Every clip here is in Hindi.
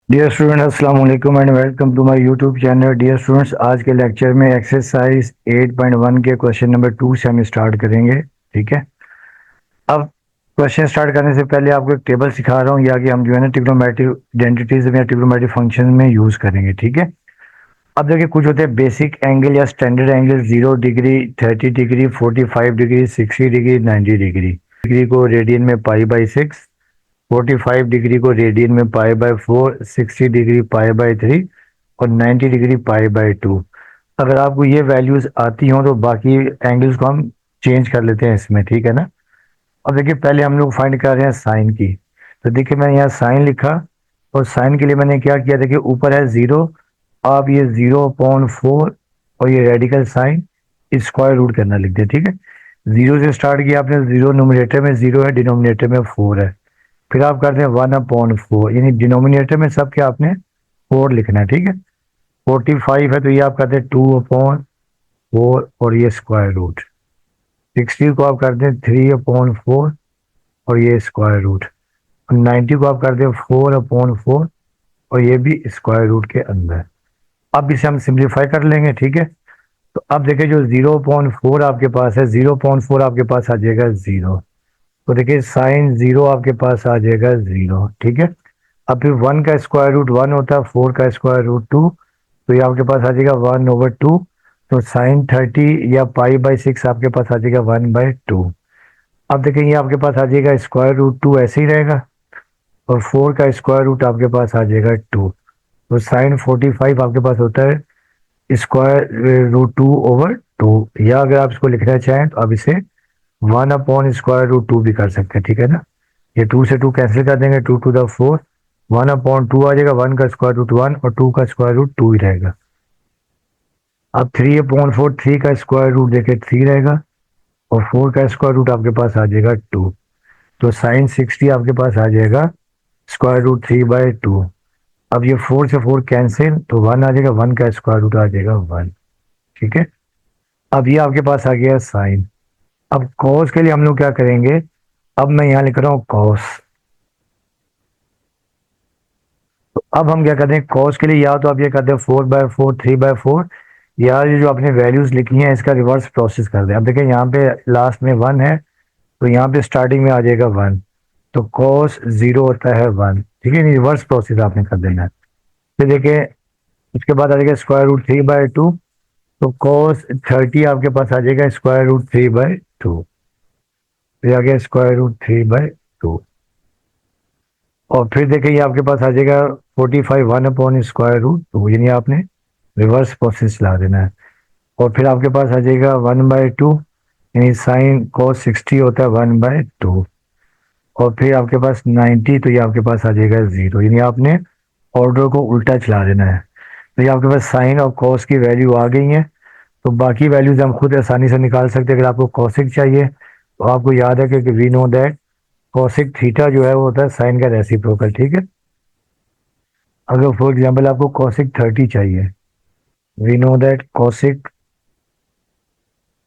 डियर स्टूडेंट अस्सलाम वालेकुम and welcome to my YouTube channel. Dear students, आज के लेक्चर में एक्सरसाइज 8.1 के क्वेश्चन नंबर 2 से हम स्टार्ट करेंगे। ठीक है। अब क्वेश्चन स्टार्ट करने से पहले आपको एक टेबल सिखा रहा हूँ, या कि हम जो है ना ट्रिग्नोमेट्री आइडेंटिटीज या ट्रिग्नोमेट्री फंक्शन में यूज करेंगे। ठीक है। अब देखिए, कुछ होते हैं बेसिक एंगल या standard angle, 0 degree, 30 degree, 45 degree, 60 degree, 90 degree. Degree को रेडियन में पाई/6, 45 डिग्री को रेडियन में पाई/4, 60 डिग्री पाई/3 और 90 डिग्री पाई/2। अगर आपको ये वैल्यूज आती हों तो बाकी एंगल्स को हम चेंज कर लेते हैं इसमें। ठीक है ना। अब देखिए, पहले हम लोग फाइंड कर रहे हैं साइन की। तो देखिए, मैंने यहाँ साइन लिखा और साइन के लिए मैंने क्या किया, देखिए ऊपर है 0, आप ये 0/4 और ये रेडिकल साइन स्क्वायर रूट करना लिख दिया। ठीक है। 0 से स्टार्ट किया आपने, 0 नोमिनेटर में 0 है, डिनोमिनेटर में 4 है। फिर आप करते हैं 1/4, यानी डिनोमिनेटर में सब क्या आपने 4 लिखना है। ठीक है। 45 है तो ये आप करते हैं 2/4 और ये स्क्वायर रूट। 60 को आप करते हैं 3/4 और ये स्क्वायर रूट। और 90 को आप करते हैं 4/4 और ये भी स्क्वायर रूट के अंदर। अब इसे हम सिंप्लीफाई कर लेंगे। ठीक है। तो अब देखिए, जो 0/4 आपके पास है, 0/4 आपके पास आ जाएगा 0। तो देखिए, साइन 0 आपके पास आ जाएगा 0। ठीक है। अब फिर 1 का स्क्वायर रूट 1 होता है, 4 का स्क्वायर रूट 2, तो ये आपके पास आ जाएगा 1/2। तो साइन 30 या पाई/6 आपके पास आ जाएगा 1/2। अब देखें, ये आपके पास आ जाएगा स्क्वायर रूट 2, ऐसे ही रहेगा, और 4 का स्क्वायर रूट आपके पास आ जाएगा 2। तो साइन 45 आपके पास होता है स्क्वायर रूट 2/2, या अगर आप इसको लिखना चाहें तो आप इसे 1/√2 भी कर सकते हैं। ठीक है ना। ये 2 से 2 कैंसिल कर देंगे, 2 to the 4, 1/2 आ जाएगा, 1 का स्क्वायर रूट 1 और 2 का स्क्वायर रूट 2 ही रहेगा। अब 3/4, 3 का स्क्वायर रूट देखे 3 रहेगा, और 4 का स्क्वायर रूट आपके पास आ जाएगा 2। तो साइन 60 आपके पास आ जाएगा स्क्वायर रूट 3/2। अब ये 4 से 4 कैंसिल, तो 1 आ जाएगा, 1 का स्क्वायर रूट आ जाएगा 1। ठीक है। अब ये आपके पास आ गया साइन। अब कॉस के लिए हम लोग क्या करेंगे, अब मैं यहाँ लिख रहा हूँ कॉस। तो अब हम क्या करते हैं, कॉस के लिए या तो आप ये करते हैं 4/4, 3/4, या ये जो आपने वैल्यूज लिखी हैं इसका रिवर्स प्रोसेस कर दें। अब देखिए, यहाँ पे लास्ट में 1 है, तो यहाँ पे स्टार्टिंग में आ जाएगा 1, तो कॉस 0 होता है 1। ठीक है, रिवर्स प्रोसेस आपने कर देना है। फिर देखिए, उसके बाद आ जाएगा स्क्वायर रूट 3/2, तो कॉस 30 आपके पास आ जाएगा स्क्वायर रूट 3/2। फिर आ गया स्क्वायर रूट 3/2। और फिर देखिए, ये आपके पास आ जाएगा 45, 1/√2, यानी आपने रिवर्स प्रोसेस ला देना है। और फिर आपके पास आ जाएगा 1/2, यानी साइन cos 60 होता है 1/2। और फिर आपके पास 90, तो ये आपके पास आ जाएगा 0, यानी आपने ऑर्डर को उल्टा चला देना है। तो ये आपके पास साइन और कॉस की वैल्यू आ गई है। तो बाकी वैल्यूज हम खुद आसानी से निकाल सकते हैं। अगर आपको कॉसिक चाहिए तो आपको याद है कि we know that cosec theta जो है वो होता है साइन का रेसिप्रोकल। ठीक है। अगर फॉर एग्जाम्पल आपको कॉसिक 30 चाहिए, we know that cosec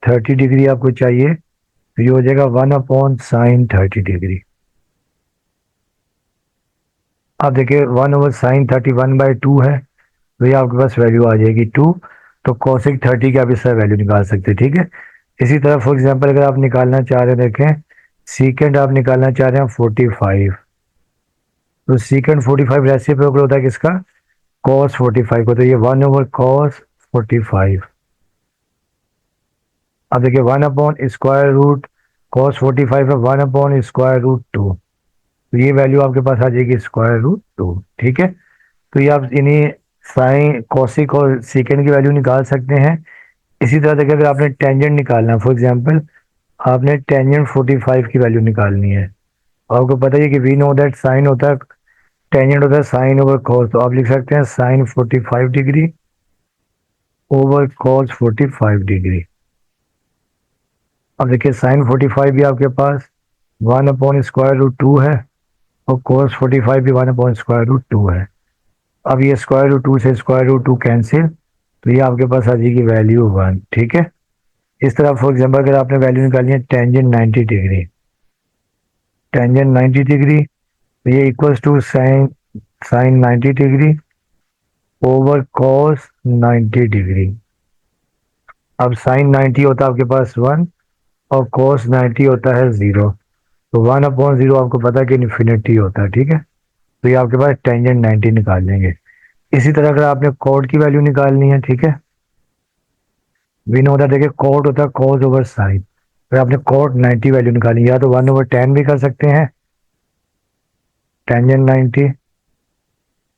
30 degree आपको चाहिए, तो ये हो जाएगा 1/sin 30 डिग्री। अब देखिए, 1/sin 30 1/2 है, तो ये आपके पास वैल्यू आ जाएगी 2। तो कॉसिक 30 की आप इससे वैल्यू निकाल सकते हैं। ठीक है। इसी तरह फॉर एग्जाम्पल अगर आप निकालना चाह रहे हैं, देखें सीकेंड आप निकालना चाह रहे हैं 45, तो सीकेंड 45 रेसिप्रोकल होता है किसका, कॉस 45 को, तो ये 1/cos 45। अब देखिए, 1/√, cos 45 है 1/√2, तो ये वैल्यू आपके पास आ जाएगी √2। ठीक है। तो ये आप इन्हीं साइन कॉसिक और सीकेंड की वैल्यू निकाल सकते हैं। इसी तरह देखिए, अगर आपने टेंजेंट निकालना है, फॉर एग्जांपल आपने टेंजेंट 45 की वैल्यू निकालनी है, और आपको पता है कि वी नो दैट साइन होता है, टेंजेंट होता है साइन ओवर कॉस, तो आप लिख सकते हैं sine 45 degree over cos 45 degree. अब देखिए, साइन 45 भी आपके पास 1/√2 है, और cos 45 भी 1/√2 है। अब ये √2 से √2 कैंसिल, तो ये आपके पास आ जाएगी वैल्यू 1। ठीक है। इस तरह फॉर एग्जाम्पल अगर आपने वैल्यू निकाली है टेंजेंट 90 डिग्री, टेंजेंट 90 डिग्री, तो ये equals to sine sine 90 degree over cos 90 degree. अब साइन 90 होता है आपके पास 1 और कॉस 90 होता है 0। तो 1/0 आपको पता है कि इन्फिनिटी होता है, ठीक है। तो ये आपके पास टेंजेंट 90 निकाल लेंगे। इसी तरह अगर आपने कॉड की वैल्यू निकालनी है, ठीक है, वी नो दैट, देखिए कॉड होता है कॉस ओवर साइन। अगर आपने कॉड 90 वैल्यू निकाली, या तो 1/10 भी कर सकते हैं टेंजेंट 90।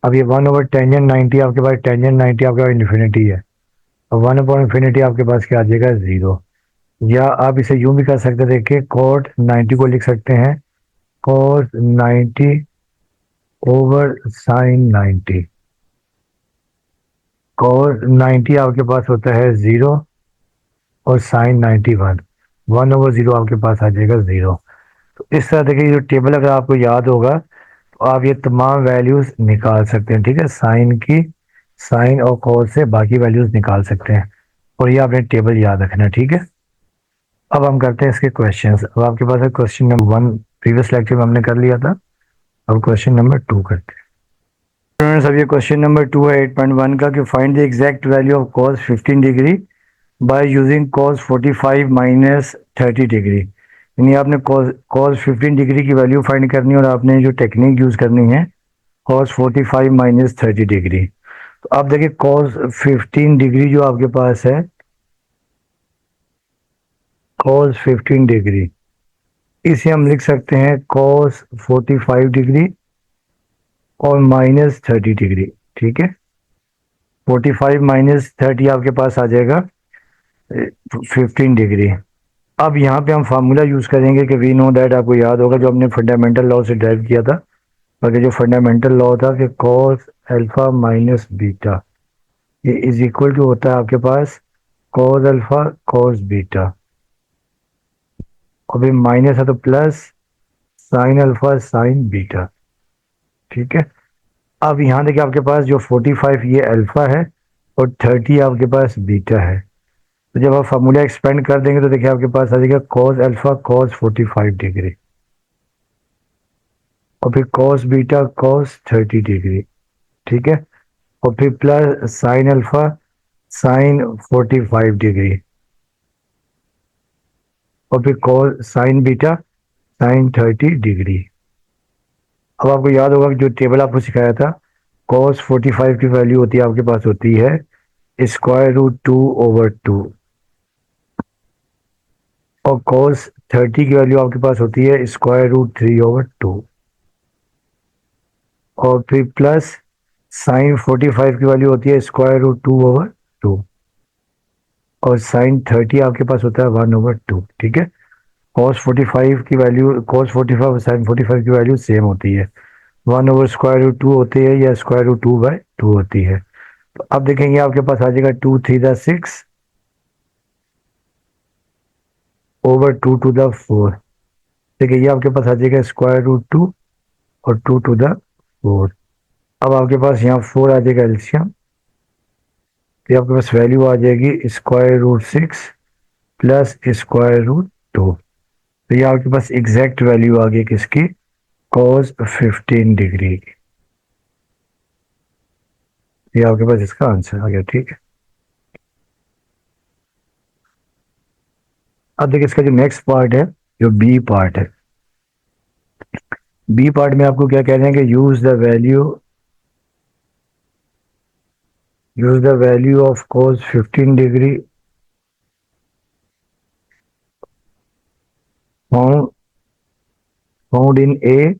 अब ये 1/10 90 आपके पास, टेंजेंट 90 आपके पास इन्फिनिटी है, और 1/infinity आपके पास क्या आ जाएगा 0। या आप इसे यूं भी कर सकते हैं, देखिए कॉड 90 को लिख सकते हैं कॉस 90 ओवर साइन 90। कॉस 90 आपके पास होता है 0 और साइन 91, 1/0 आपके पास आ जाएगा 0। तो इस तरह देखिए जो टेबल अगर आपको याद होगा तो आप ये तमाम वैल्यूज निकाल सकते हैं, ठीक है, साइन की, साइन और कॉस से बाकी वैल्यूज निकाल सकते हैं। और ये आपने टेबल याद रखना है, ठीक है। अब हम करते हैं इसके क्वेश्चंस। अब आपके पास है क्वेश्चन नंबर 1, प्रीवियस लेक्चर में हमने कर लिया था। अब क्वेश्चन नंबर 2 करते हैं। स्टूडेंट्स, अब ये क्वेश्चन नंबर 2 है 8.1 का, कि find the exact value of cos 15 degree by using cos 45 minus 30 degree. यानी आपने cos 15 डिग्री की वैल्यू फाइंड करनी है, और आपने जो टेक्निक यूज करनी है cos 45 माइनस 30 डिग्री। तो आप देखिए cos 15 डिग्री जो आपके पास है, cos 15 डिग्री, इसे हम लिख सकते हैं cos 45 डिग्री और माइनस 30 डिग्री, ठीक है। 45 माइनस 30 आपके पास आ जाएगा 15 डिग्री। अब यहाँ पे हम फार्मूला यूज करेंगे कि वी नो दैट, आपको याद होगा जो हमने फंडामेंटल लॉ से ड्राइव किया था, और जो फंडामेंटल लॉ था कि cos अल्फा माइनस बीटा, ये इज इक्वल टू होता है आपके पास cos अल्फा cos बीटा, और फिर माइनस है तो plus sine alpha sine beta, ठीक है। अब यहाँ देखिए आपके पास जो 45 ये अल्फा है और 30 आपके पास बीटा है। तो जब आप फार्मूला एक्सपेंड कर देंगे तो देखिए आपके पास आ जाएगा cos अल्फा cos 45 डिग्री, और फिर cos बीटा cos 30 डिग्री, ठीक है, और फिर plus sine alpha sign 45 degree, और फिर cos sign beta sign 30 degree. अब आपको याद होगा कि जो टेबल आपको सिखाया था, cos 45 की वैल्यू होती है आपके पास होती है √2/2, और cos 30 की वैल्यू आपके पास होती है √3/2, और फिर प्लस साइन 45 की वैल्यू होती है √2/2, और साइन 30 आपके पास होता है 1/2, ठीक है। cos 45 की वैल्यू, cos 45 और साइन 45 की वैल्यू सेम होती है, 1/√2 होती है या √2/2 होती है। तो अब देखेंगे आपके पास आ जाएगा 2 3 6 ओवर 2 टू द 4। देखिए ये आपके पास आ जाएगा √2 और 2 टू द 4। अब आपके पास यहाँ 4 आ जाएगा एल्शियम, तो आपके पास वैल्यू आ जाएगी √6 प्लस √2। तो ये आपके पास एग्जैक्ट वैल्यू आ गई किसकी, cos 15 डिग्री की। ये आपके पास इसका आंसर आ गया, ठीक है। अब देखिए इसका जो नेक्स्ट पार्ट है, जो बी पार्ट है, बी पार्ट में आपको क्या कह रहे हैं कि use the value of cos 15 degree found in A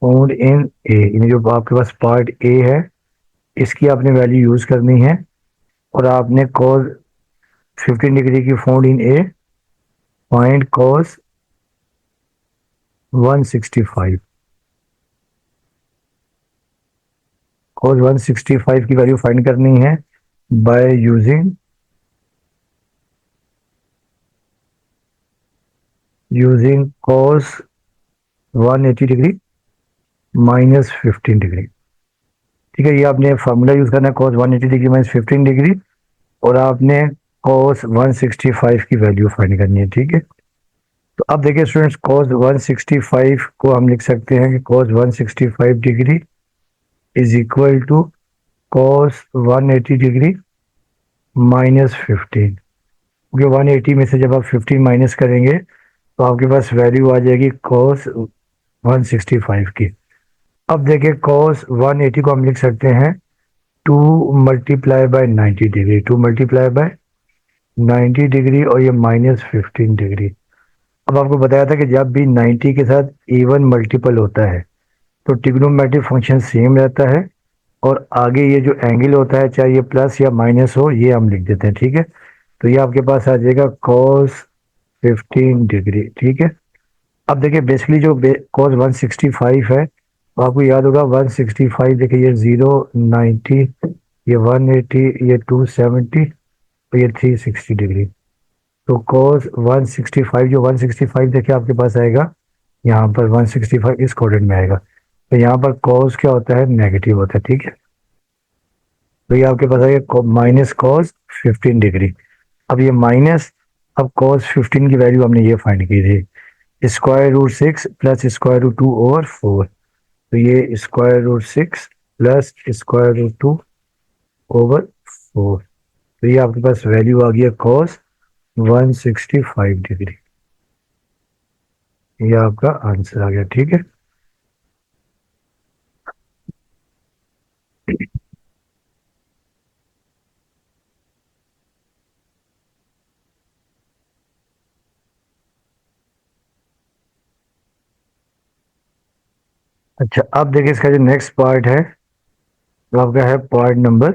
यानी जो आपके पास पार्ट ए है, इसकी आपने वैल्यू यूज करनी है, और आपने cos 15 डिग्री की found in A, find cos 165, cos 165 की वैल्यू फाइंड करनी है by using cos 180 degree minus 15 degree, ठीक है। ये आपने फार्मूला यूज करना है cos 180 डिग्री माइनस 15 डिग्री, और आपने cos 165 की वैल्यू फाइंड करनी है, ठीक है। तो अब देखिए स्टूडेंट्स, cos 165 को हम लिख सकते हैं कि cos 165 degree is equal to cos 180 degree -15, क्योंकि 180 में से जब आप 15 माइनस करेंगे तो आपके पास वैल्यू आ जाएगी cos 165 की। अब देखिए cos 180 को हम लिख सकते हैं 2 multiply by 90 degree, 2 multiply by 90 degree और ये -15 डिग्री। अब आपको बताया था कि जब भी 90 के साथ इवन मल्टीपल होता है तो ट्रिग्नोमेट्रिक फंक्शन सेम रहता है, और आगे ये जो एंगल होता है चाहे ये प्लस या माइनस हो ये हम लिख देते हैं, ठीक है। तो ये आपके पास आ जाएगा cos 15 डिग्री, ठीक है। अब देखिए बेसिकली जो cos 165 है, तो आपको याद होगा 165, देखिए ये 0, 90, ये 180, ये 270 और ये 360 डिग्री। तो cos 165, जो 165 देखिए आपके पास आएगा यहाँ पर, 165 इस कोऑर्डिनेट में आएगा। तो यहाँ पर cos क्या होता है, नेगेटिव होता है, ठीक है। तो ये आपके पास आएगा -cos 15 डिग्री। अब ये माइनस, अब cos 15 की वैल्यू हमने ये फाइंड की थी, √6 प्लस √2/4। तो ये √6 प्लस √2/4। तो ये आपके पास वैल्यू आ गया cos 165 डिग्री। ये आपका आंसर आ गया, ठीक है। अच्छा, अब देखिए इसका जो नेक्स्ट पार्ट है वो आपका है पार्ट नंबर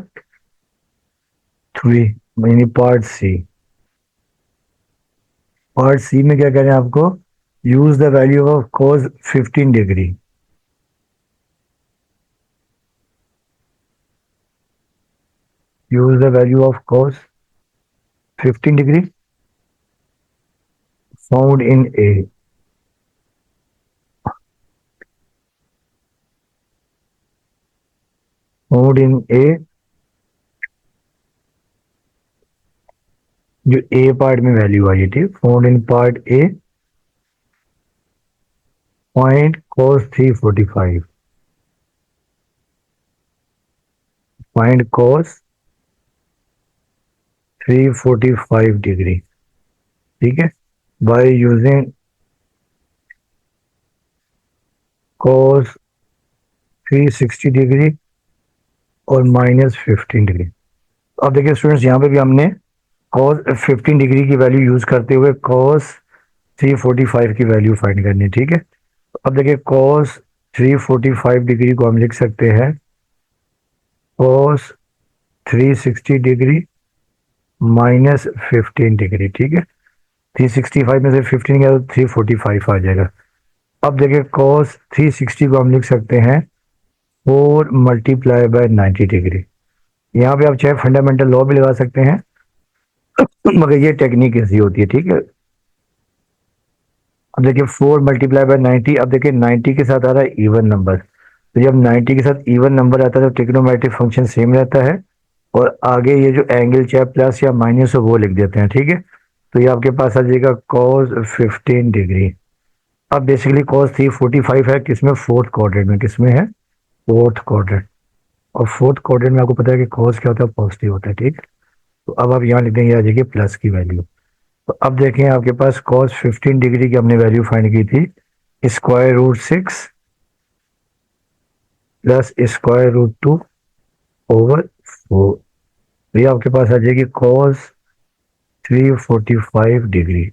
3, यानी पार्ट सी। पार्ट सी में क्या कह रहे हैं आपको, use the value of cos 15 degree. Use the value of cos 15 degree found in A. Found in A, जो ए पार्ट में वैल्यू आई थी, found in part A, point cos 345। Find cos 345 degree, ठीक है, बाय यूजिंग cos 360 डिग्री और -15 डिग्री। अब देखिए स्टूडेंट्स, यहाँ पे भी हमने cos 15 डिग्री की वैल्यू यूज करते हुए cos 345 की वैल्यू फाइंड करनी है, ठीक है। अब देखिए cos 345 डिग्री को हम लिख सकते हैं cos 360 डिग्री -15 डिग्री, ठीक है। 365 में से 15 गया तो 345 आ जाएगा। अब देखिए cos 360 को हम लिख सकते हैं 4 मल्टीप्लाई बाय 90 डिग्री। यहाँ पे आप चाहे फंडामेंटल लॉ भी लगा सकते हैं, मगर ये टेक्निक ऐसी होती है, ठीक है। अब देखिए 4 मल्टीप्लाई बाय 90, अब देखिए 90 के साथ आ रहा है इवन नंबर, तो जब 90 के साथ इवन नंबर आता है तो ट्रिग्नोमेट्रिक फंक्शन सेम रहता है, और आगे ये जो एंगल चाहे प्लस या माइनस हो वो लिख देते हैं, ठीक है। तो ये आपके पास आ जाएगा cos 15 डिग्री। अब बेसिकली cos 345 है किसमें, फोर्थ क्वाड्रेंट में, किसमें है, फोर्थ क्वाड्रेंट। और फोर्थ क्वाड्रेंट में आपको पता है कि cos क्या होता है, पॉजिटिव होता है, ठीक है। तो अब आप यहाँ लिख देंगे, आ जाएगी प्लस की वैल्यू। तो अब देखें आपके पास cos 15 डिग्री की हमने वैल्यू फाइंड की थी, √6 प्लस √2/4। तो ये आपके पास आ जाएगी cos 345 डिग्री।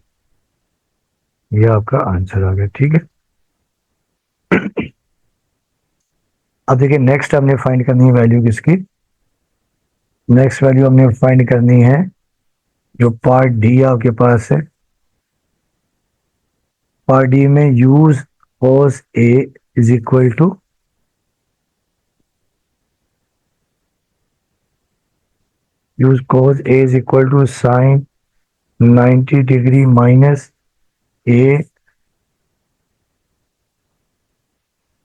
ये आपका आंसर आ गया, ठीक है। अब देखिए नेक्स्ट हमने फाइंड करनी है वैल्यू किसकी, नेक्स्ट वैल्यू हमने फाइंड करनी है जो पार्ट डी आपके पास है। पार्ट डी में use cos a is equal to, use cos a is equal to sine 90 degree minus a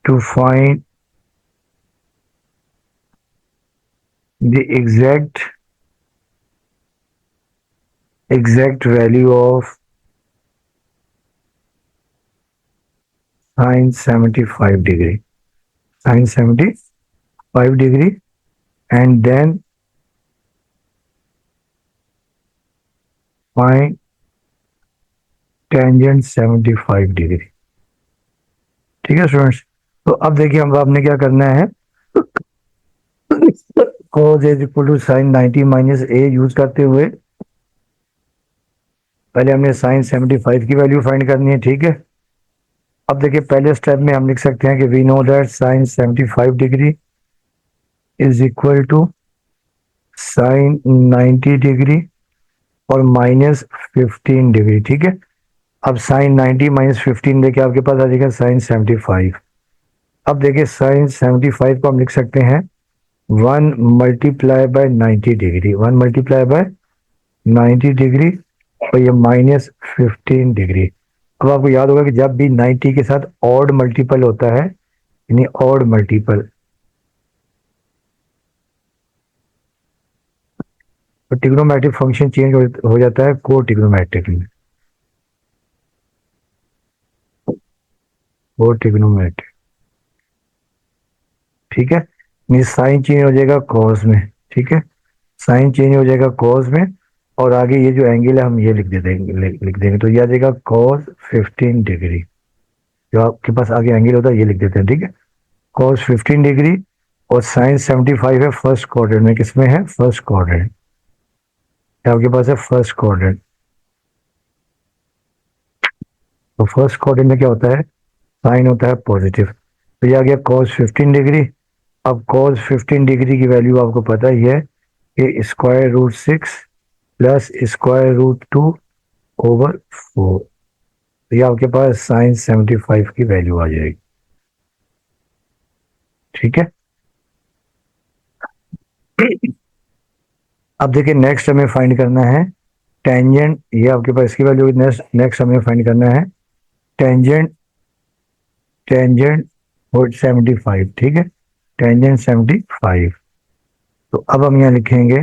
to find the exact value of sine 75 degree, sine 75 degree, and then find tangent 75 degree. ठीक है स्टूडेंट्स, तो अब देखिए हम आपने क्या करना है, cos is equal to sine 90 minus A use करते हुए पहले हमने साइन 75 की वैल्यू फाइंड करनी है। ठीक है, अब देखिए पहले स्टेप में हम लिख सकते हैं कि we know that sine 75 degree is equal to sine 90 degree और माइनस 15 डिग्री। ठीक है, अब साइन 90 माइनस 15 देखिए आपके पास आ जाएगा साइन 75। अब देखिए साइन 75 को हम लिख सकते हैं 1 multiply by 90 degree, 1 multiply by 90 degree और ये माइनस 15 डिग्री। अब आपको याद होगा कि जब भी 90 के साथ ऑड मल्टीपल होता है, यानी ऑड मल्टीपल, तो ट्रिग्नोमेट्रिक फंक्शन चेंज हो जाता है को ट्रिग्नोमेट्रिक में, को ट्रिग्नोमेट्रिक। ठीक है, मीन साइन चेंज हो जाएगा कॉस में। ठीक है, साइन चेंज हो जाएगा कॉस में, और आगे ये जो एंगल है हम ये लिख दे देंगे, लिख देंगे, तो ये आ जाएगा कॉस 15 डिग्री। जो आपके पास आगे एंगल होता है ये लिख देते हैं। ठीक है, कॉस 15 डिग्री और साइन 75 है फर्स्ट क्वाड्रेंट में, किसमें है, फर्स्ट क्वाड्रेंट, आपके पास है फर्स्ट क्वाड्रेंट। तो फर्स्ट क्वाड्रेंट में क्या होता है, साइन होता है पॉजिटिव, तो ये आ गया कॉस 15 डिग्री। अब कॉस 15 डिग्री की वैल्यू आपको पता ही है कि square root 6 plus square root 2 over 4, तो ये आपके पास साइन 75 की वैल्यू आ जाएगी। ठीक है, अब देखिए नेक्स्ट हमें फाइंड करना है टेंजेंट, ये आपके पास इसकी वैल्यू, नेक्स्ट नेक्स्ट हमें फाइंड करना है टेंजेंट, टेंजेंट और 75। ठीक है, टेंजेंट 75, तो अब हम यहाँ लिखेंगे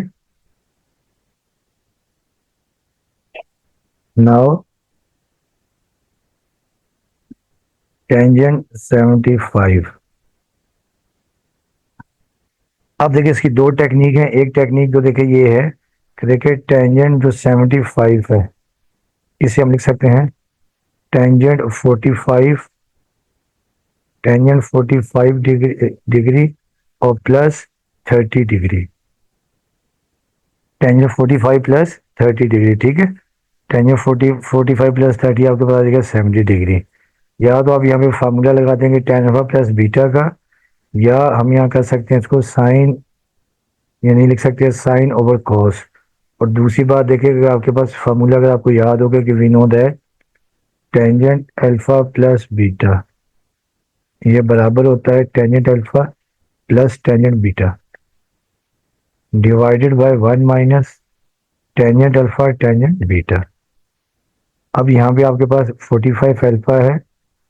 नाउ टेंजेंट 75। अब देखिए इसकी दो टेक्निक है, एक टेक्निक जो देखिए ये है कि देखिए टेंजेंट जो 75 है इसे हम लिख सकते हैं टेंजेंट 45, टेंजेंट 45 डिग्री और plus 30 degree, tangent 45 plus 30 degree. ठीक है, टेंजेंट 45 प्लस 30 आपके पास आ जाएगा 70 डिग्री। या तो आप यहाँ पे फार्मूला लगा देंगे टेन अल्फा प्लस बीटा का, या हम यहाँ कर सकते हैं इसको साइन, यानी लिख सकते हैं साइन ओवर कॉस। और दूसरी बात देखिए आपके पास फार्मूला अगर आपको याद होगा कि we know that tangent alpha plus beta ये बराबर होता है tangent alpha plus tangent beta divided by 1 minus tangent alpha tangent beta. अब यहाँ पे आपके पास 45 अल्फा है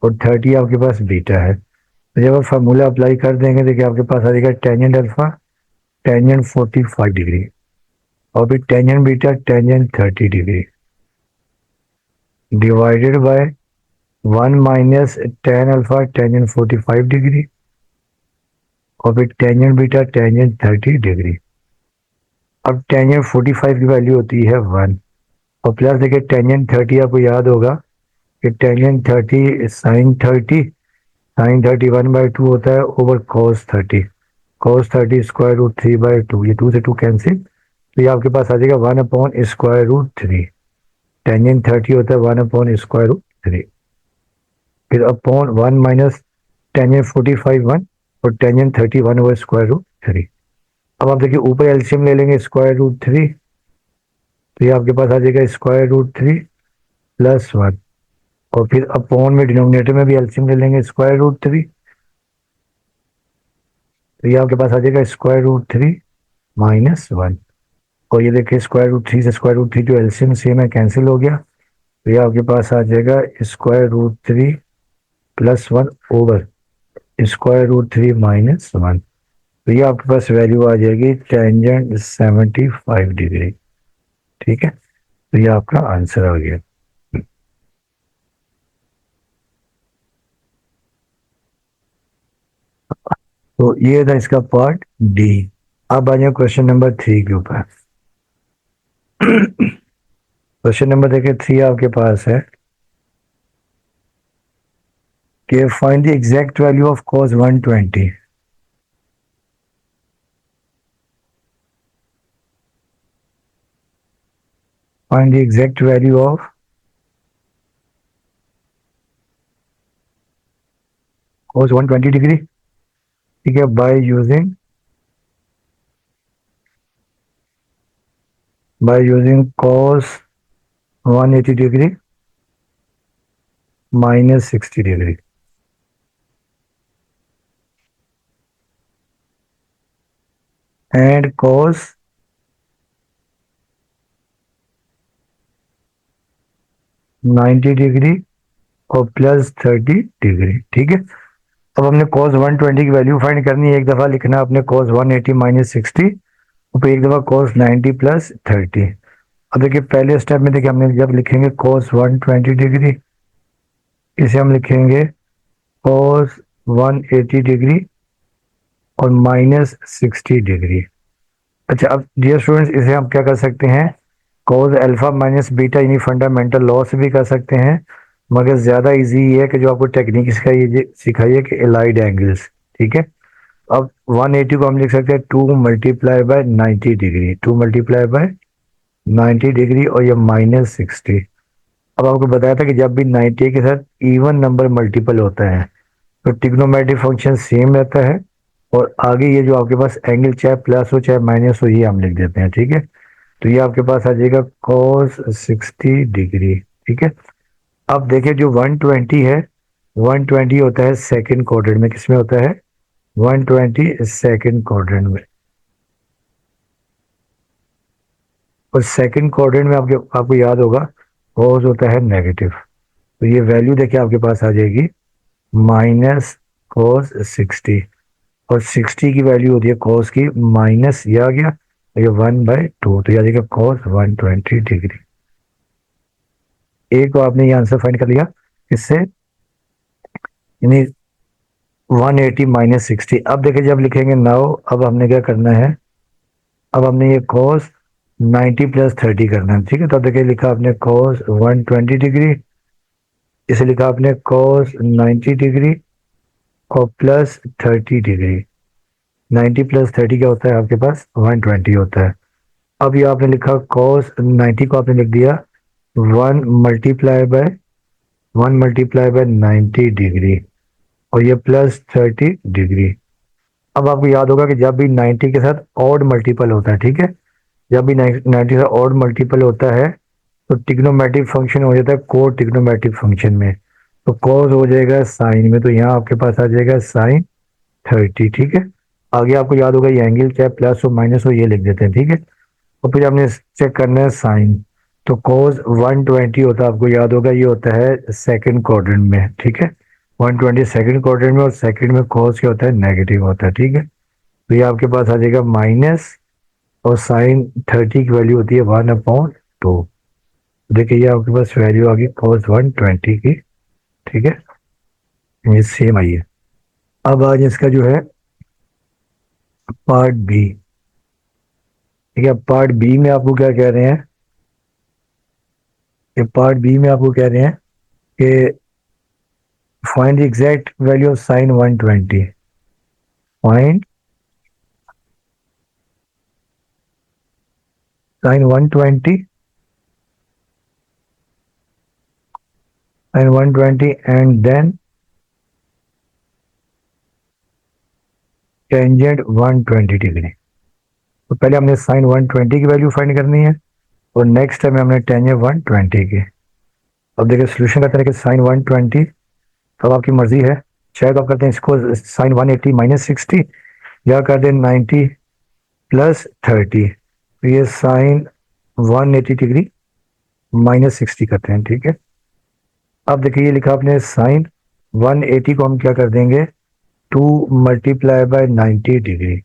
और 30 आपके पास बीटा है, तो जब आप फार्मूला अप्लाई कर देंगे देखिए आपके पास आ जाएगा टेंजेंट अल्फा टेंजेंट 45 डिग्री और फिर tangent beta tangent 30 degree divided by 1 minus ten alpha tangent 45 degree और फिर टेंजेंट बीटा टेंजेंट 30 डिग्री। अब टेंजेंट 45 की वैल्यू होती है 1, और प्लस देखिए टेंजेंट 30 आपको याद होगा कि टेंजेंट 30 साइन 30, साइन 30 1/2 होता है over cos 30, cos 30 square root 3/2, ये 2 से 2 कैंसिल, तो ये आपके पास आ जाएगा 1/√3। टेंजेंट 30 होता है 1/√3, फिर अपॉन 1 माइनस टेंजेंट 45 1 और टेंजेंट 30 1/√3। अब आप देखिए ऊपर एलसीएम ले लेंगे √3, तो ये आपके पास आ जाएगा √3 प्लस 1, और फिर अपॉन में डिनोमिनेटर में भी एलसीएम ले लेंगे √3, तो ये आपके पास आ जाएगा √3 माइनस 1, और ये देखिए √3 से √3 जो एलसीएम सेम है कैंसिल हो गया, तो ये आपके पास आ जाएगा √3 प्लस 1 ओवर √3 माइनस 1, तो ये आपके पास वैल्यू आ जाएगी टेंजेंट 75 डिग्री। ठीक है, तो ये आपका आंसर आ गया। तो ये था इसका पार्ट डी। अब आ जाए क्वेश्चन नंबर 3 के ऊपर। क्वेश्चन नंबर देखिए 3 आपके पास है कि find the exact value of cos 120। Find the exact value of cos 120 degree, ठीक है, by using cos 180 degree minus 60 degree. And cos 90 degree और प्लस 30 डिग्री, ठीक है। अब हमने cos 120 की वैल्यू फाइंड करनी है। एक दफा लिखना है आपने cos 180 माइनस 60 और फिर एक दफा cos 90 प्लस 30। अब देखिए पहले स्टेप में देखिए हमने जब लिखेंगे cos 120 डिग्री, इसे हम लिखेंगे cos 180 डिग्री और माइनस 60 डिग्री। अच्छा, अब डियर स्टूडेंट्स इसे हम क्या कर सकते हैं, cos अल्फा माइनस बीटा यानी फंडामेंटल लॉ से भी कर सकते हैं, मगर ज़्यादा इजी ये है कि जो आपको टेक्निक सिखाई है कि एलाइड एंगल्स, ठीक है। अब 180 को हम लिख सकते हैं 2 multiply by 90 degree, 2 multiply by 90 degree और ये माइनस 60। अब आपको बताया था कि जब भी 90 के साथ इवन नंबर मल्टीपल होता है तो ट्रिग्नोमेट्रिक फंक्शन सेम रहता है, और आगे ये जो आपके पास एंगल चाहे प्लस हो चाहे माइनस हो ये हम लिख देते हैं, ठीक है। तो ये आपके पास आ जाएगा cos 60 डिग्री, ठीक है। अब देखिए जो 120 है, 120 होता है सेकंड क्वाड्रेंट में, किसमें होता है, 120 सेकंड क्वाड्रेंट में। और सेकंड क्वाड्रेंट में आपको याद होगा cos होता है नेगेटिव, तो ये वैल्यू देखिए आपके पास आ जाएगी माइनस cos 60, और 60 की वैल्यू होती है cos की माइनस, ये आ गया ये 1/2, तो ये आ जाएगा cos 120 डिग्री। एक तो आपने ये आंसर फाइंड कर लिया इससे, यानी 180 माइनस 60। अब देखिए जब लिखेंगे नाउ, अब हमने क्या करना है, अब हमने ये cos 90 प्लस 30 करना है, ठीक है। तो अब देखिए लिखा आपने cos 120 डिग्री, इसे लिखा आपने cos 90 डिग्री और प्लस 30 डिग्री। 90 प्लस 30 क्या होता है आपके पास, 120 होता है। अब ये आपने लिखा cos 90 को आपने लिख दिया 1 मल्टीप्लाई बाय 90 डिग्री और ये प्लस 30 डिग्री। अब आपको याद होगा कि जब भी 90 के साथ ऑड मल्टीपल होता है, ठीक है, जब भी 90 का ऑड मल्टीपल होता है तो ट्रिग्नोमेट्रिक फंक्शन हो जाता है को ट्रिग्नोमेट्रिक फंक्शन में, तो cos हो जाएगा साइन में, तो यहाँ आपके पास आ जाएगा साइन 30, ठीक है। आगे आपको याद होगा ये एंगल चाहे प्लस हो माइनस हो ये लिख देते हैं, ठीक है। और फिर हमने चेक करना है साइन, तो cos 120 होता है, आपको याद होगा ये होता है सेकंड क्वाड्रेंट में, ठीक है। 120 सेकंड क्वाड्रेंट में, और सेकंड में cos क्या होता है, नेगेटिव होता है, ठीक है। तो ये आपके पास आ जाएगा माइनस, और साइन 30 की वैल्यू होती है 1/2। देखिए ये आपके पास वैल्यू आ गई cos 120 की, ठीक है, ये सेम आई है। अब आज इसका जो है पार्ट बी, ठीक है। पार्ट बी में आपको क्या कह रहे हैं, कि पार्ट बी में आपको कह रहे हैं कि find the exact value of sine 120। Find sine 120 and then tangent 120 degree. तो पहले हमने साइन 120 की वैल्यू फाइंड करनी है और नेक्स्ट टाइम हमने टेंजेंट 120 की। अब देखिए सोल्यूशन करते हैं कि साइन 120, तो आपकी मर्जी है, चाहे तो आप करते हैं इसको साइन 180 माइनस 60 या कर दें 90 प्लस 30, तो ये साइन 180 डिग्री माइनस 60 करते हैं, ठीक है। अब देखिए ये लिखा आपने साइन 180 को हम क्या कर देंगे 2 मल्टीप्लाई बाय 90 डिग्री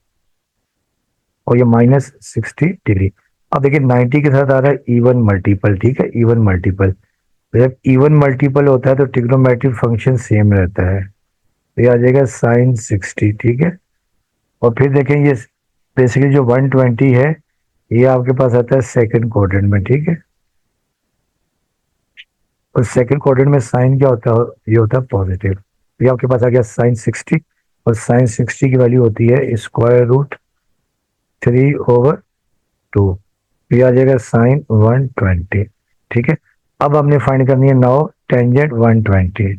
और ये माइनस 60 डिग्री। अब देखिए 90 के साथ आ रहा है इवन मल्टीपल, ठीक है, इवन मल्टीपल। तो जब इवन मल्टीपल होता है तो ट्रिग्नोमेट्रिक फंक्शन सेम रहता है, तो ये आ जाएगा साइन 60, ठीक है। और फिर देखें ये बेसिकली जो 120 है ये आपके पास आता है सेकंड क्वाड्रेंट में, ठीक है। और सेकंड क्वाड्रेंट में साइन क्या होता है, ये होता है पॉजिटिव। ये आपके पास आ गया साइन 60, और साइन 60 की वैल्यू होती है स्क्वायर रूट 3/2। ये आ जाएगा साइन 120, ठीक है। अब हमने फाइंड करनी है नाउ टेंजेंट 120,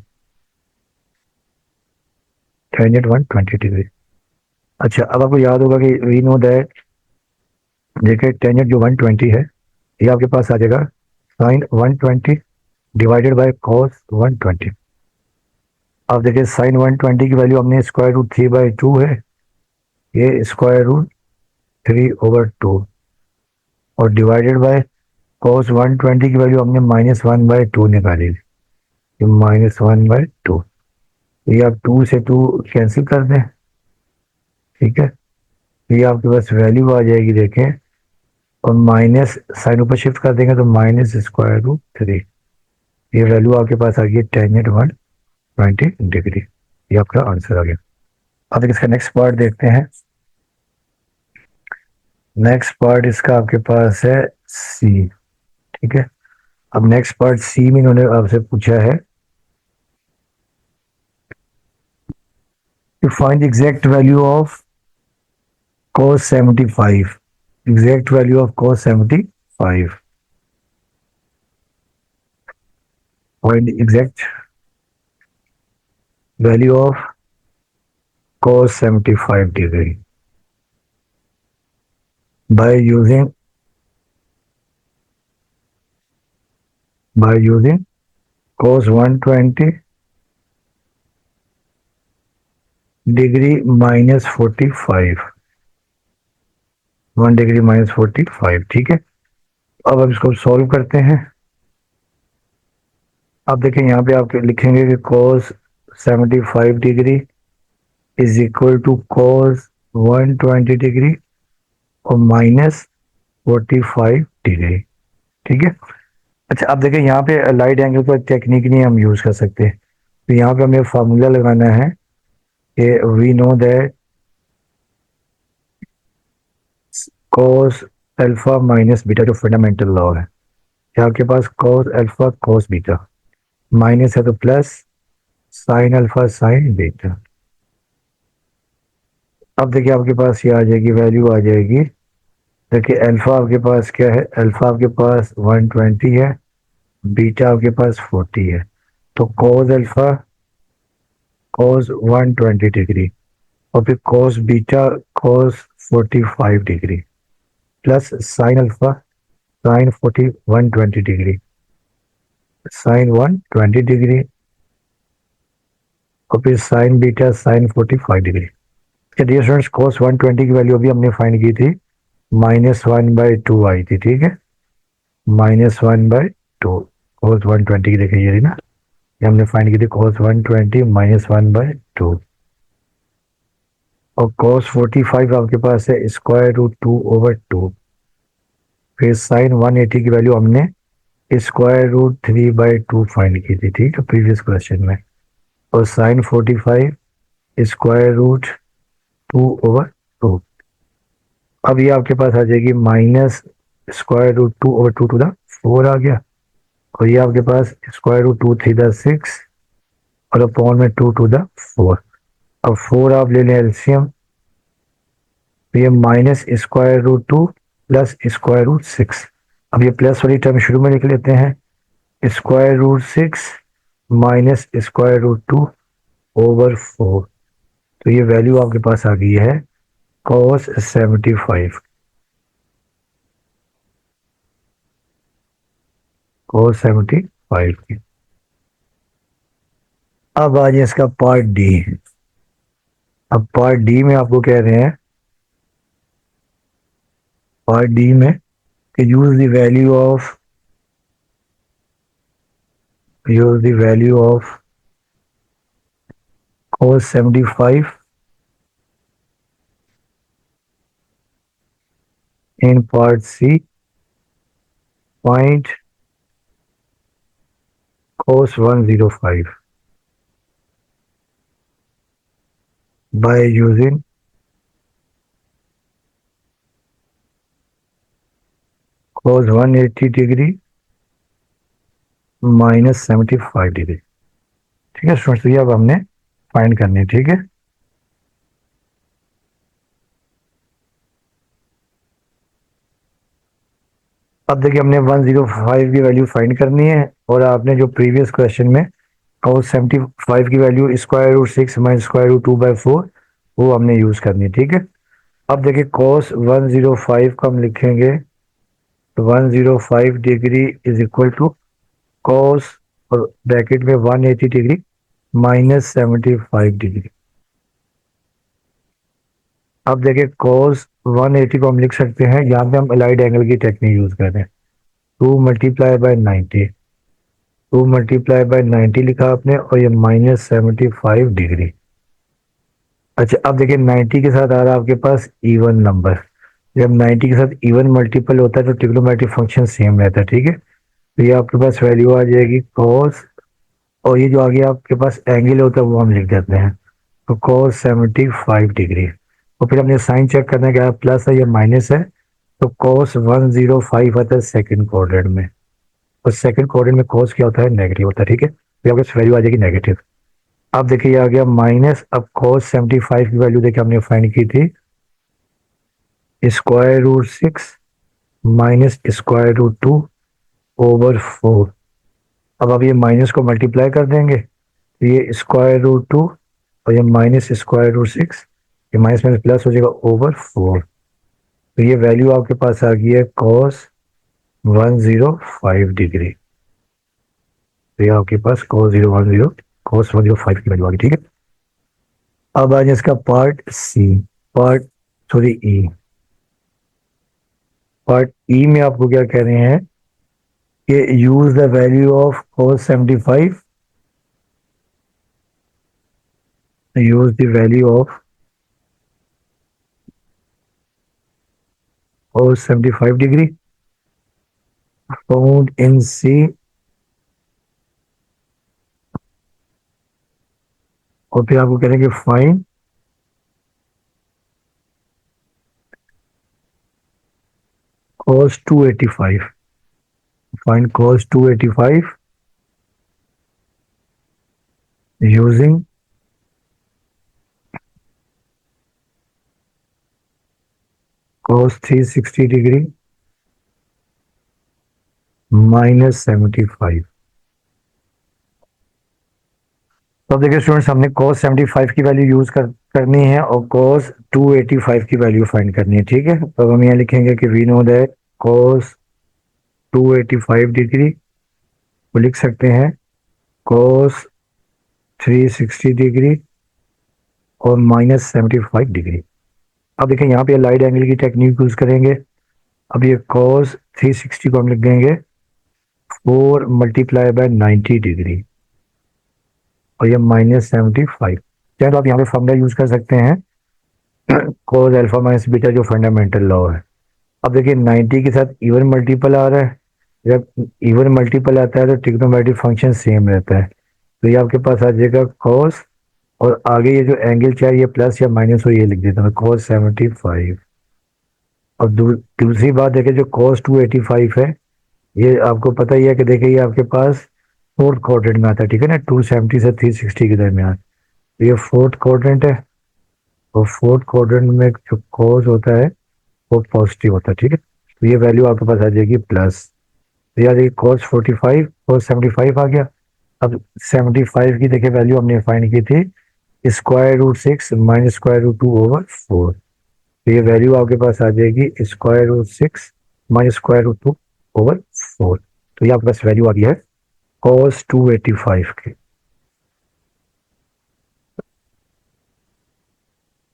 टेंजेंट 120 डिग्री। अच्छा, अब आपको याद होगा कि वी नो दैट, देखिए टेंजेंट जो 120 है ये आपके पास आ जाएगा साइन 120 डिवाइडेड बाय कॉस 120। अब देखिए साइन 120 की वैल्यू हमने स्क्वायर रूट 3/2 है, ये स्क्वायर रूट 3/2, और डिवाइडेड बाय कॉस 120 की वैल्यू हमने -1/2 निकाली, ये -1/2। ये आप 2 से 2 कैंसिल कर दें, ठीक है। ये आपके पास वैल्यू आ जाएगी, देखें, और माइनस साइन ऊपर शिफ्ट कर देंगे तो माइनस स्क्वायर रूट 3। ये वैल्यू आपके पास आ गई टेंजेंट 120 डिग्री। ये आपका आंसर आ गया। अब इसका नेक्स्ट पार्ट देखते हैं। नेक्स्ट पार्ट इसका आपके पास है सी, ठीक है। अब नेक्स्ट पार्ट सी में इन्होंने आपसे पूछा है to find the exact value of cos 75, exact value of cos 75, find the exact value of cos 75 degree by using cos 120 degree minus 45, 1 degree minus 45, ठीक है। अब हम इसको सॉल्व करते हैं। अब देखें यहाँ पे आप लिखेंगे कि cos 75 degree is equal to cos 120 degree और माइनस 45 डिग्री, ठीक है। अच्छा, अब देखें यहाँ पे लाइट एंगल पर टेक्निक नहीं हम यूज कर सकते, तो यहाँ पे हमें फार्मूला लगाना है कि we know that cos alpha minus beta, जो फंडामेंटल लॉ है, यहाँ आपके पास cos alpha cos beta, minus है तो plus sine alpha sine beta. अब देखिए आपके पास ये आ जाएगी, वैल्यू आ जाएगी। देखिए अल्फा आपके पास क्या है, अल्फा आपके पास 120 है, बीटा आपके पास 40 है, तो cos अल्फा cos 120 डिग्री और फिर cos beta cos 45 degree plus sine alpha sine 120 degree sine 120 degree और फिर sine beta sine 45 degree. Dear students, cos 120 की वैल्यू अभी हमने फाइंड की थी, -1/2 आई थी, ठीक है। -1/2 cos 120 की, देखिए ये ना, ये हमने फाइंड की थी cos 120 -1/2, और cos 45 आपके पास है स्क्वायर रूट 2/2। फिर साइन 180 की वैल्यू हमने स्क्वायर रूट 3/2 फाइंड की थी, ठीक है, प्रीवियस क्वेश्चन में। और साइन 45 स्क्वायर रूट 2/2। अब ये आपके पास आ जाएगी minus square root 2/2 to the 4 आ गया, और ये आपके पास स्क्वायर रूट 2 3 द 6 और अपॉन में 2 टू द 4। अब 4 आप ले लें एलसीएम, तो ये minus square root 2 plus square root 6। अब ये प्लस वाली टर्म शुरू में लिख लेते हैं, square root 6 minus square root 2/4। तो ये वैल्यू आपके पास आ गई है cos 75, cos 75 की। अब आ जाए इसका पार्ट डी। अब पार्ट डी में आपको कह रहे हैं, पार्ट डी में कि use the value of cos 75 in part C, find cos 105 by using cos 180 degree minus 75 degree. ठीक है स्टूडेंट्स, तो ये अब हमने फाइंड करनी है। ठीक है, अब देखिए हमने 105 की वैल्यू फाइंड करनी है, और आपने जो प्रीवियस क्वेश्चन में cos 75 की value square root 6 minus square root 2/4 वो हमने यूज करनी है। ठीक है, अब देखिए cos 105 को हम लिखेंगे, तो 105 degree is equal to cos और ब्रैकेट में 180 डिग्री माइनस 75 डिग्री। अब देखिए cos 180 को हम लिख सकते हैं, यहाँ पे हम अलाइड एंगल की टेक्निक यूज कर रहे हैं। 2 मल्टीप्लाई बाय 90, 2 मल्टीप्लाई बाय 90 लिखा आपने, और ये माइनस 75 डिग्री। अच्छा, अब देखिए 90 के साथ आ रहा है आपके पास इवन नंबर। जब 90 के साथ इवन मल्टीपल होता है तो ट्रिग्नोमेट्रिक फंक्शन सेम रहता है। ठीक है, तो ये आपके पास वैल्यू आ जाएगी cos, और ये जो आगे आपके पास एंगल होता है वो हम लिख देते हैं, तो cos 75 डिग्री। और फिर हमने साइन चेक करना है क्या प्लस है या माइनस है, तो cos 105 आता है सेकंड क्वाड्रेंट में, और सेकंड क्वाड्रेंट में cos क्या होता है, नेगेटिव होता है। ठीक है, तो आपके पास वैल्यू आ जाएगी नेगेटिव। अब देखिए ये आ गया माइनस, अब cos 75 की वैल्यू देखिए हमने फाइंड की थी square root 6 minus square root 2/4। अब आप ये माइनस को मल्टीप्लाई कर देंगे, तो ये स्क्वायर रूट 2 और ये माइनस स्क्वायर रूट 6, ये माइनस माइनस प्लस हो जाएगा /4। तो ये वैल्यू आपके पास आ गई है cos 105 डिग्री। तो ये आपके पास cos 105 की वैल्यू आ गई। ठीक है, अब आ जाए इसका part C, part sorry E. Part E में आपको क्या कह रहे हैं कि use the value of cos 75, use the value of cos 75 degree found in C, और फिर आपको करेंगे find cos 285, find cos 285 using cos 360 degree minus 75। तो अब देखिए स्टूडेंट्स, हमने cos 75 की वैल्यू यूज करनी है और cos 285 की वैल्यू फाइंड करनी है। ठीक है, तो हम यहाँ लिखेंगे कि we know that cos 285 degree वो लिख सकते हैं cos 360 डिग्री और माइनस 75 डिग्री। अब देखिए यहाँ पे अलाइड एंगल की टेक्निक यूज करेंगे। अब ये cos 360 को हम लिख देंगे 4 मल्टीप्लाई बाय 90 डिग्री, और ये माइनस 75। चाहे तो आप यहाँ पे फॉर्मूला यूज कर सकते हैं cos अल्फा माइनस बीटा जो फंडामेंटल लॉ है। अब देखिए 90 के साथ इवन मल्टीपल आ रहा है, जब इवन मल्टीपल आता है तो ट्रिग्नोमेट्रिक फंक्शन सेम रहता है। तो ये आपके पास आ जाएगा cos, और आगे ये जो एंगल चाहे ये प्लस या माइनस हो ये लिख देता हूँ cos 75। और दूसरी बात देखिए जो cos 285 है, ये आपको पता ही है कि देखिए ये आपके पास फोर्थ क्वाड्रेंट में आता है। ठीक है ना, 270 से 360 के दरमियान, तो ये फोर्थ क्वाड्रेंट है, और फोर्थ क्वाड्रेंट में जो cos होता है वो पॉजिटिव होता है। ठीक है, तो ये वैल्यू आपके पास आ जाएगी प्लस। तो यार ये cos 45 cos 75 आ गया। अब 75 की देखिए वैल्यू हमने फाइंड की थी square root 6 minus square root 2/4। तो ये वैल्यू आपके पास आ जाएगी square root 6 minus square root 2/4। तो ये आपके पास वैल्यू आ गई है cos 285 की,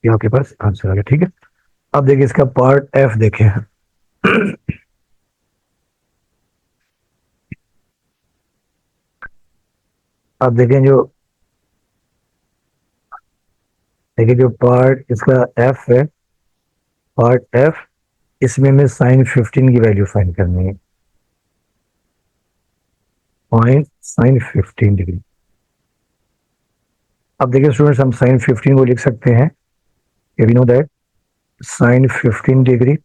ये आपके पास आंसर आ गया। ठीक है, अब देखिए इसका पार्ट एफ देखें। अब देखें जो पार्ट इसका एफ है, पार्ट एफ, इसमें हमें साइन 15 की वैल्यू फाइंड करनी है, पॉइंट साइन 15 डिग्री। अब देखिए स्टूडेंट्स, हम साइन 15 को लिख सकते हैं, we know that sine 15 degree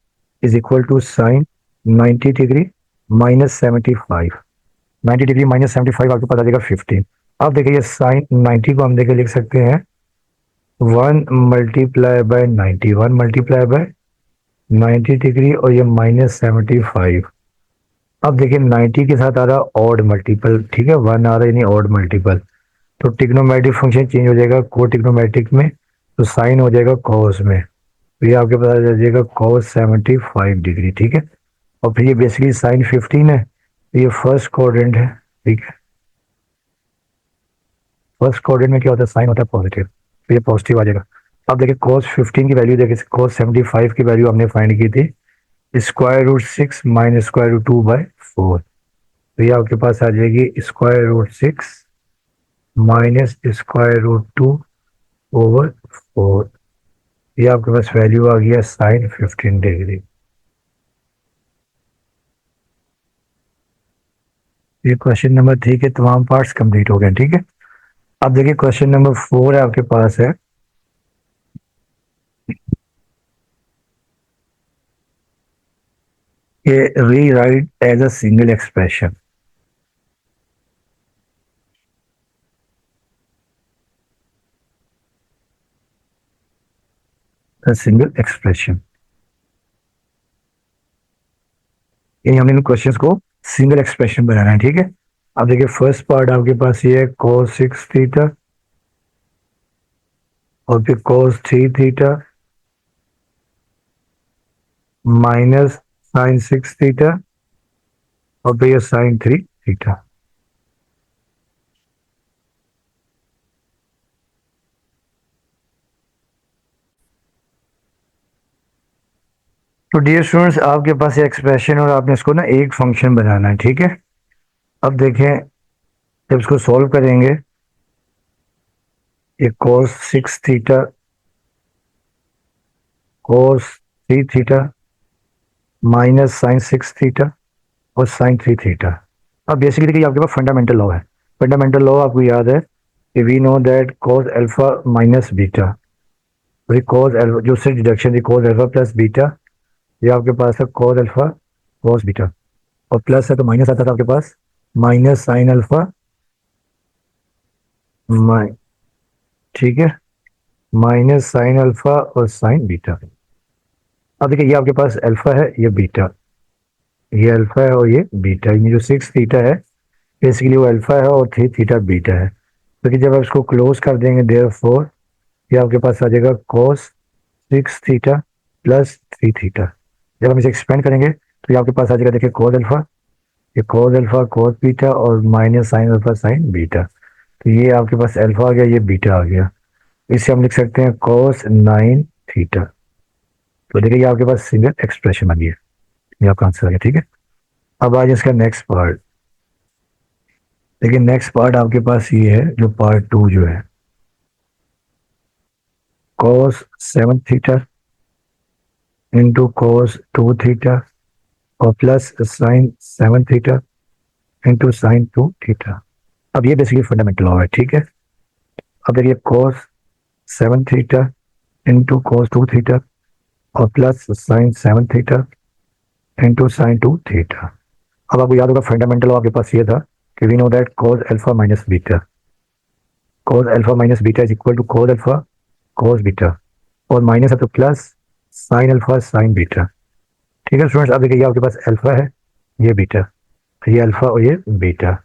is equal to sine 90 degree -75, 90 degree -75 आपके पास आ जाएगा 15। अब देखिए ये साइन 90 को हम देखिए लिख सकते हैं 1 × 90, 1 × 90 और ये -75। अब देखिए 90 के साथ आ रहा ऑड मल्टीपल, ठीक है, 1 आ रहा है यानी ऑड मल्टीपल, तो ट्रिग्नोमेट्रिक फंक्शन चेंज हो जाएगा को ट्रिग्नोमेट्रिक में, तो साइन हो जाएगा कॉस में, तो ये आपके पास आ जाएगा cos 75 डिग्री, ठीक है। और फिर ये बेसिकली साइन 15 है, तो ये फर्स्ट क्वाड्रेंट है, ठीक है। फर्स्ट क्वाड्रेंट में क्या होता है, साइन होता है पॉजिटिव, तो ये पॉजिटिव आ जाएगा। अब देखिए cos 15 की वैल्यू देखिए, cos 75 की वैल्यू हमने फाइंड की थी √6 - √2/4, तो ये आपके पास आ जाएगी √6 - √2/4, ये आपके पास वैल्यू आ गया साइन 15 डिग्री। ये क्वेश्चन नंबर 3 के तमाम पार्ट्स कंप्लीट हो गए, ठीक है। अब देखिए क्वेश्चन नंबर 4 है आपके पास है, ये rewrite as a single expression. Single expression, ये हमने इन क्वेश्चंस को सिंगल एक्सप्रेशन बनाना है, ठीक है। अब देखिए फर्स्ट पार्ट आपके पास ये है cos 6 थीटा और फिर cos 3 theta minus sine 6 theta और फिर ये साइन 3 थीटा। तो डियर स्टूडेंट्स आपके पास ये एक्सप्रेशन और आपने इसको ना एक फंक्शन बनाना है, ठीक है। अब देखें जब इसको सॉल्व करेंगे, ये cos 6 theta cos 3 theta minus sine 6 theta और साइन 3 थीटा। अब बेसिकली देखिए आपके पास फंडामेंटल लॉ है, फंडामेंटल लॉ आपको याद है कि we know that cos alpha minus beta, वही cos अल्फा जो से डिडक्शन थी cos अल्फा प्लस बीटा, ये आपके पास है cos अल्फा cos बीटा, और प्लस है तो माइनस आता था आपके पास माइनस साइन अल्फा माइ ठीक है, माइनस साइन अल्फा और साइन बीटा। अब देखिए ये आपके पास अल्फा है, ये बीटा, ये अल्फा है और ये बीटा, ये जो 6 थीटा है बेसिकली वो अल्फा है और 3 थीटा बीटा है। तो कि जब आप इसको क्लोज कर देंगे देयरफॉर ये आपके पास आ जाएगा cos 6 थीटा प्लस 3 थीटा। जब हम इसे एक्सपेंड करेंगे तो ये आपके पास आ जाएगा देखिए cos अल्फा, ये cos अल्फा cos बीटा और minus sign alpha sine beta, तो ये आपके पास अल्फा आ गया, ये बीटा आ गया, इसे हम लिख सकते हैं cos 9 थीटा। तो देखिए ये आपके पास सिंगल एक्सप्रेशन बन गया, ये आपका आंसर आ गया, ठीक है। अब आज इसका नेक्स्ट पार्ट देखिए, नेक्स्ट पार्ट आपके पास ये है जो पार्ट 2 जो है cos 7 theta into cos 2 theta और plus sine 7 theta into sine 2 theta. अब ये बेसिकली फंडामेंटल लॉ है, ठीक है। अब देखिए cos 7 theta into cos 2 theta और plus sine 7 theta into sine 2 theta. अब आपको याद होगा फंडामेंटल लॉ आपके पास ये था कि we know that cos alpha minus beta, cos alpha minus beta is equal to cos alpha cos beta, और माइनस है तो plus sine alpha sine beta, ठीक है स्टूडेंट्स। अब देखिए ये आपके पास अल्फा है, ये बीटा, ये अल्फा और ये बीटा,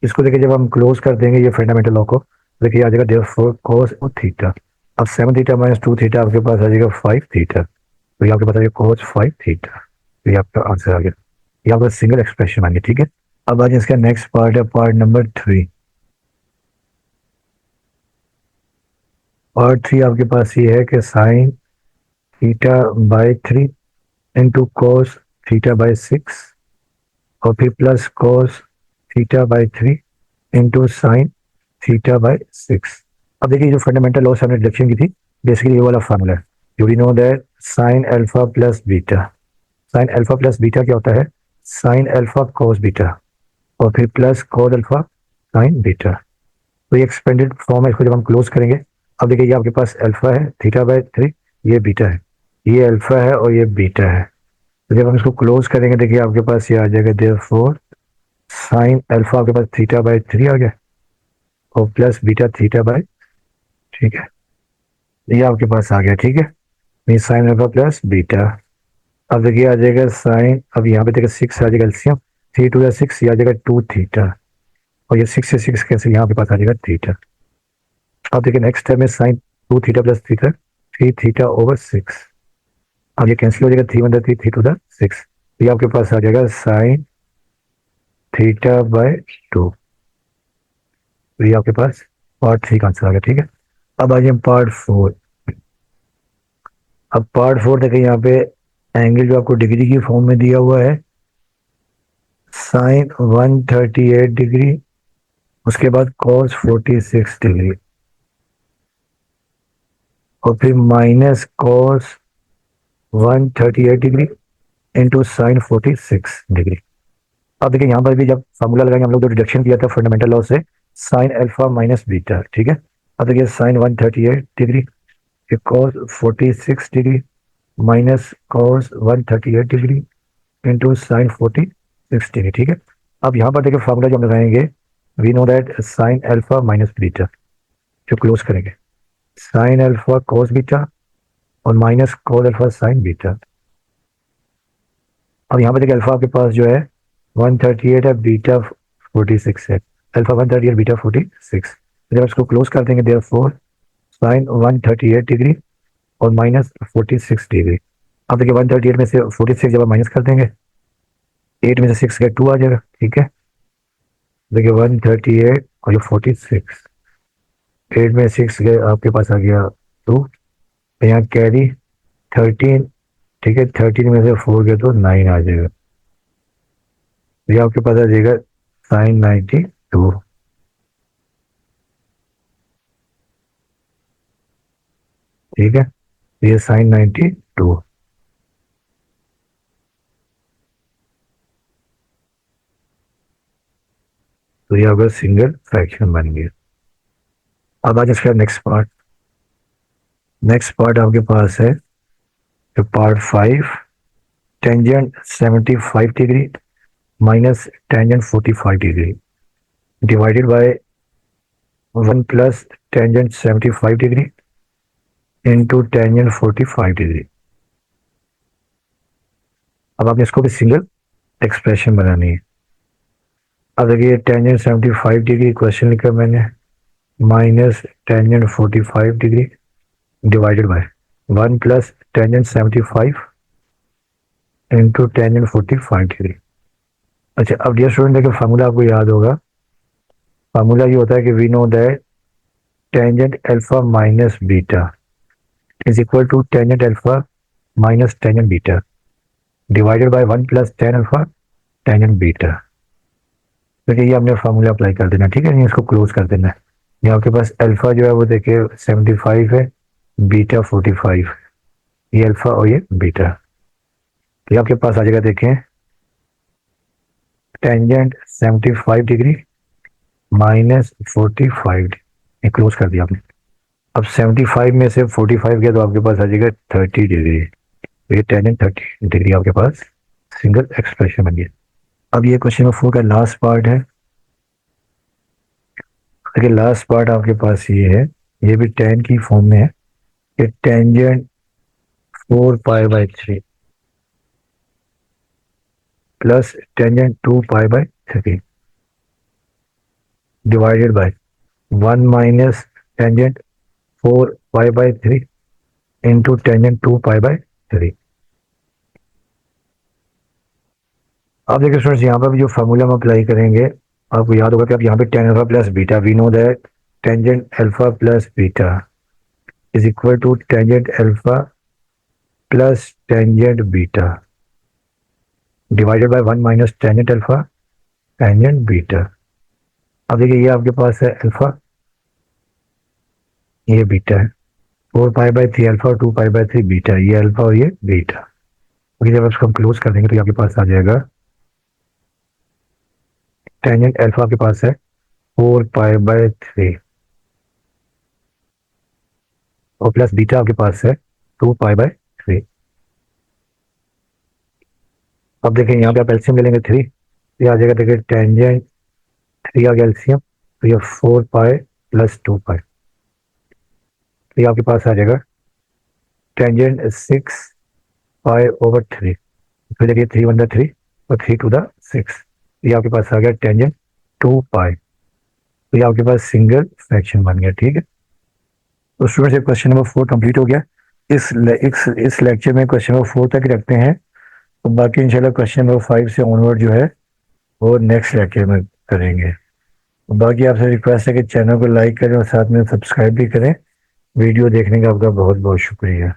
इसको देखिए जब हम क्लोज कर देंगे ये फंडामेंटल लॉ को, देखिए आ जाएगा देयरफॉर cos और थीटा। अब 7 थीटा माइनस 2 थीटा आपके पास आ जाएगा 5 थीटा, तो ये आपके पास आ जाएगा cos 5 थीटा, तो ये आपका आंसर आ गया, ये आपका सिंगल एक्सप्रेशन बन गया, ठीक है। अब आज इसका नेक्स्ट पार्ट है पार्ट नंबर 3। पार्ट 3 आपके पास ये है कि sine theta by 3 into cos theta by 6 और फिर plus cos theta by 3 into sine theta by 6। अब देखिए जो फंडामेंटल लॉस हमने डिडक्शन की थी बेसिकली ये वाला फार्मूला है, you we know that sine alpha plus beta, sine alpha plus beta क्या होता है, साइन अल्फा cos बीटा और फिर plus cos alpha sine beta, तो ये एक्सपेंडेड फॉर्म है, इसको जब हम क्लोज करेंगे। अब देखिए ये आपके पास अल्फा है थीटा बाई 3, ये बीटा है, ये अल्फा है और ये बीटा है, तो जब हम इसको क्लोज करेंगे देखिए आपके पास ये आ जाएगा देयरफॉर साइन अल्फा आपके पास थीटा बाय 3 आ गया और प्लस बीटा थीटा बाय, ठीक है, ये आपके पास आ गया, ठीक है, ये साइन अल्फा प्लस बीटा। अब देखिए आ जाएगा साइन, अब यहाँ पे देखिए 6 आ जाएगा एलसीएम, 3 2 6, ये आ जाएगा 2 थीटा और ये 6 से 6 कैसे यहाँ पे पास आ जाएगा थीटा। अब देखिए नेक्स्ट टर्म में साइन 2 थीटा प्लस थीटा 3 थीटा/6, अब ये कैंसिल हो जाएगा, 3 1 3 3 2 6, ये आपके पास आ जाएगा साइन थीटा बाय 2। तो ये आपके पास पार्ट 3 का आंसर आ गया, ठीक है। अब आ जाए पार्ट 4। अब पार्ट 4 देखिए यहाँ पे एंगल जो आपको डिग्री की फॉर्म में दिया हुआ है साइन 138 डिग्री, उसके बाद कॉस 46 डिग्री और फिर minus cos 138 degree into sine 46 degree. अब देखिए यहाँ पर भी जब फॉर्मूला लगाएंगे हम लोग जो डिडक्शन किया था फंडामेंटल लॉ से, साइन अल्फा माइनस बीटा, ठीक है। अब देखिए sine 138 degree cos 46 degree minus cos 138 degree into sine 46 degree, ठीक है। अब यहाँ पर देखिए फॉर्मूला जो हम लगाएंगे, we know that sine alpha minus beta, जो क्लोज करेंगे साइन अल्फा कॉस बीटा और minus cos alpha sine beta. अब यहाँ पर देखिए अल्फा आपके पास जो है 138 है, बीटा 46 है, अल्फा 138 बीटा 46, जब इसको क्लोज कर देंगे देयरफॉर साइन 138 डिग्री और माइनस 46 डिग्री। अब देखिए 138 में से 46 जब आप माइनस कर देंगे 8 में से 6 गए 2 आ जाएगा, ठीक है। देखिए 138 और ये 46, 8 में 6 गए आपके पास आ गया 2, यहाँ कैरी 13, ठीक है, 13 में से 4 गए तो 9 आ जाएगा, ये आपके पास आ जाएगा साइन 92, ठीक है, ये साइन 92। तो ये आपका सिंगल फ्रैक्शन बन गया। अब आज इसका नेक्स्ट पार्ट आपके पास है part 5, tangent 75 degree minus tangent 45 degree divided by 1 plus tangent 75 degree into tangent 45 degree. अब आपने इसको भी सिंगल एक्सप्रेशन बनानी है। अब देखिए टेंजेंट 75 डिग्री क्वेश्चन लिखा मैंने minus tangent 45 degree divided by 1 plus tangent 75 into tangent 45 degree. अच्छा अब डियर स्टूडेंट देखिए फार्मूला आपको याद होगा, फार्मूला ये होता है कि we know that tangent alpha minus beta is equal to tangent alpha minus tangent beta divided by 1 plus tan alpha tangent beta. देखिए ये हमने फार्मूला अप्लाई कर देना, ठीक है, नहीं इसको क्लोज कर देना है। यहाँ आपके पास अल्फा जो है वो देखिए 75 है, बीटा 45, ये अल्फा और ये बीटा, तो ये आपके पास आ जाएगा देखें टेंजेंट 75 डिग्री माइनस 45, ये क्लोज कर दिया आपने। अब 75 में से 45 गया तो आपके पास आ जाएगा 30 डिग्री, तो ये टेंजेंट 30 डिग्री आपके पास सिंगल एक्सप्रेशन बन गया। अब ये क्वेश्चन नंबर 4 का लास्ट पार्ट है। देखिए लास्ट पार्ट आपके पास ये है, ये भी टेन की फॉर्म में है कि tangent 4 pi by 3 plus tangent 2 pi by 3 divided by 1 minus tangent 4 pi by 3 into tangent 2 pi by 3। अब देखिए स्टूडेंट्स यहाँ पर भी जो फार्मूला हम अप्लाई करेंगे आपको याद होगा कि अब यहाँ पे tan alpha plus beta, we know that tangent alpha plus beta is equal to tangent alpha plus tangent beta divided by 1 minus tangent alpha tangent beta. अब देखिए ये आपके पास है अल्फा, ये बीटा है, 4 पाई बाय 3 अल्फा और 2 पाई बाय 3 बीटा, ये अल्फा और ये बीटा। ओके जब इसको हम क्लोज कर देंगे तो ये आपके पास आ जाएगा टेंजेंट अल्फा आपके पास है 4 पाई बाय 3 और प्लस बीटा आपके पास है 2 पाई बाय 3। अब देखें यहाँ पे आप एलसीएम ले लेंगे 3, ये आ जाएगा, देखिए टेंजेंट 3 आ गया एलसीएम, तो ये 4 पाई प्लस 2 पाई, तो ये आपके पास आ जाएगा टेंजेंट 6 पाई ओवर 3। फिर देखिए 3 वन 3 और 3 टू द 6, ये आपके पास आ गया टेंजेंट 2 पाई, तो ये आपके पास सिंगल फ्रैक्शन बन गया। ठीक है, तो स्टूडेंट्स ये क्वेश्चन नंबर 4 कंप्लीट हो गया। इस लेक्चर में क्वेश्चन नंबर 4 तक रखते हैं, तो बाकी इंशाल्लाह क्वेश्चन नंबर 5 से ऑनवर्ड जो है वो नेक्स्ट लेक्चर में करेंगे। तो बाकी आपसे रिक्वेस्ट है कि चैनल को लाइक करें और साथ में सब्सक्राइब भी करें। वीडियो देखने का आपका बहुत बहुत शुक्रिया।